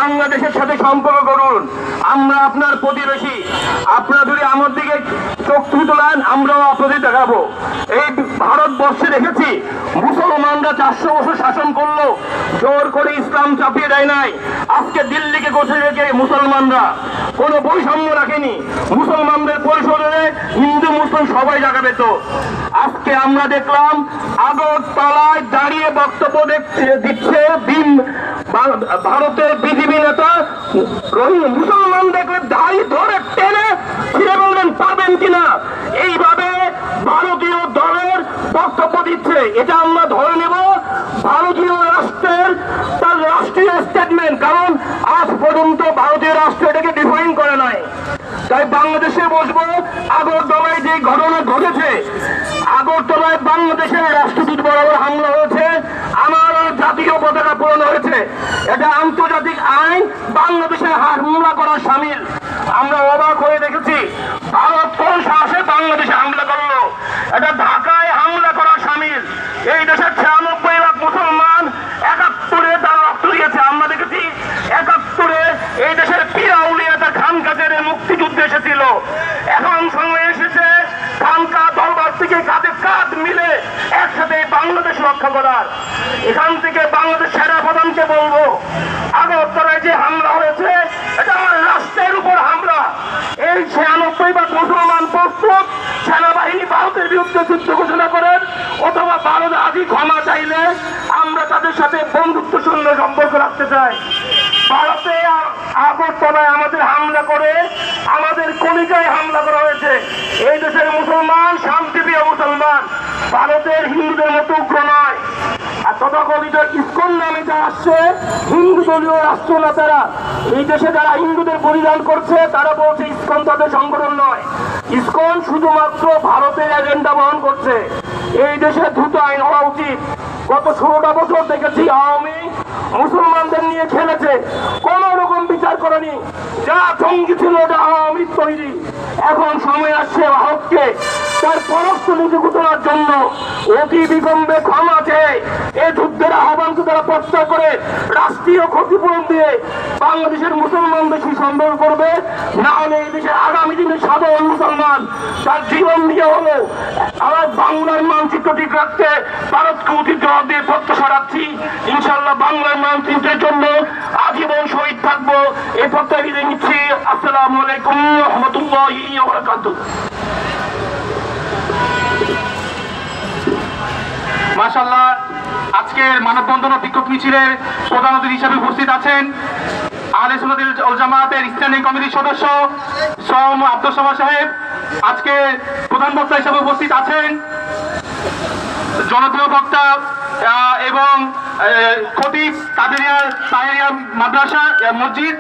বাংলাদেশের সাথে সম্পর্ক করুন। আমরা আপনার প্রতিবেশী, আপনারা যদি আমার দিকে চোখ তুলেন আমরাও আপনাদের দেখাবো। এই ভারতবর্ষে দেখেছি মুসলমানরা 400 বছর শাসন করলো, জোর করে ইসলাম চাপিয়ে দেয় নাই। আজকে দিল্লিকে গোছে রেখে মুসলমানরা কোনো বৈষম্য রাখেনি, মুসলমানদের পরিষদে হিন্দু মুসলিম সবাই জায়গা পেত। আজকে আমরা দেখলাম আগরতলায় দাঁড়িয়ে বক্তব্য দিচ্ছে ভারতের বিজেপি নেতা, মুসলমান দেখলে দাড়ি ধরে টেনে ছিঁড়ে বলবেন পারবেন কিনা, এইভাবে ভারতীয় দলের বক্তব্য দিচ্ছে। এটা আমরা ধরে নেব ভারতীয় রাষ্ট্রের তার রাষ্ট্রীয় স্টেটমেন্ট, কারণ আজ পর্যন্ত ভারতীয় রাষ্ট্র এটাকে ডিফাইন করে নাই। তাই বাংলাদেশে বসবো, আগরতলায় যে ঘটনা ঘটেছে, আগরতলায় বাংলাদেশের রাষ্ট্রদূত বরাবর হামলা হয়েছে, আমার জাতীয় পতাকা পূরণ হয়েছে, এটা আন্তর্জাতিক আইন বাংলাদেশে হামলা করার সামিল। আমরা অবাক হয়ে দেখেছি ভারত কোন সাহসে বাংলাদেশে হামলা করলো, এটা ঢাকায় হামলা করার সামিল। এই দেশের 96 লাখ মুসলমান 71-এ তারা রক্ত দিয়েছে। আমরা দেখেছি 71-এ এই দেশের পীর-আউলিয়া তার খানকাজের মুক্তিযুদ্ধে এসেছিল। এখন সময় এসেছে খানকা দরবার থেকে কাঁধে কাঁধ মিলে একসাথে বাংলাদেশ রক্ষা করার। এখান থেকে বাংলাদেশ সেনা প্রধানকে বলবো, আগরতলায় যে হামলা হয়েছে এটা আমার রাষ্ট্রের উপর হামলা। এই 96 ভাগ মুসলমান প্রস্তুত সেনাবাহিনী ভারতের বিরুদ্ধে যুদ্ধ ঘোষণা করেন, অথবা ভারত আজই ক্ষমা চাইলে আমরা তাদের সাথে বন্ধুত্বপূর্ণ সম্পর্ক রাখতে চাই। ভারতে আগরতলায় আমাদের হামলা করে আমাদের কলিকায় হামলা করা হয়েছে। এই দেশের মুসলমান শান্তিপ্রিয় মুসলমান, ভারতের হিন্দুদের মতো উগ্র নয়। আর তথাকথিত ইসকন নামে যা আসছে হিন্দু দলীয় রাষ্ট্র নেতারা, এই দেশে যারা হিন্দুদের বলিদান করছে তারা বলছে ইসকন তাদের সংগঠন নয়, ইসকন শুধুমাত্র ভারতের এজেন্ডা বহন করছে। এই দেশে দ্রুত আইন হওয়া উচিত। গত 16টা বছর দেখেছি আওয়ামী মুসলমানদের নিয়ে খেলেছে, কোন রকম বিচার করেনি। যা জঙ্গি ছিল ওটা আওয়ামী তৈরি। এখন সময় আসছে ভারতকে তার পরস্ত নীতি ঘোষণার জন্য অতি বিলম্বে ক্ষমা চেয়ে এই যুদ্ধের আহ্বানকে তারা প্রত্যাহার করে রাষ্ট্রীয় ক্ষতিপূরণ দিয়ে বাংলাদেশের মুসলমানদের সুসম্পর্ক করবে। না হলে এই দেশের আগামী দিনে সাধারণ মুসলমান তার জীবন দিয়ে হলো আমার বাংলার মানচিত্র ঠিক রাখতে ভারতকে উচিত জবাব দিয়ে প্রত্যাশা রাখছি। ইনশাল্লাহ বাংলার মানচিত্রের জন্য আজীবন শহীদ থাকবো, এই প্রত্যয় বিদায় নিচ্ছি। আসসালামু আলাইকুম ওয়া রাহমাতুল্লাহি ওয়া বারাকাতুহু। মাশাআল্লাহ, আজকের মানববন্ধন ও বিক্ষোভ মিছিলের প্রধান অতিথি হিসেবে উপস্থিত আছেন আহলে সুন্নাত ওয়াল জামাতের স্ট্যান্ডিং কমিটির সদস্য সৌম আব্দুল সামাদ সাহেব। আজকে প্রধান বক্তা হিসেবে উপস্থিত আছেন জনপ্রিয় বক্তা এবং খতিব কাদেরিয়া তাহেরিয়া মাদ্রাসা মসজিদ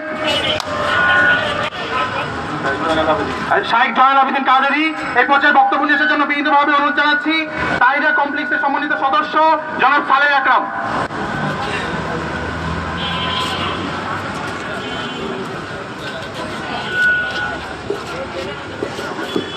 শাইখ জয়নাল আবেদিন কাদেরী। এই পর্যায়ে বক্তব্য নিয়ে জন্য বিনীতভাবে অনুরোধ জানাচ্ছি তাহিরা কমপ্লেক্সের সম্মানিত সদস্য জনাব সালেহ আকরাম।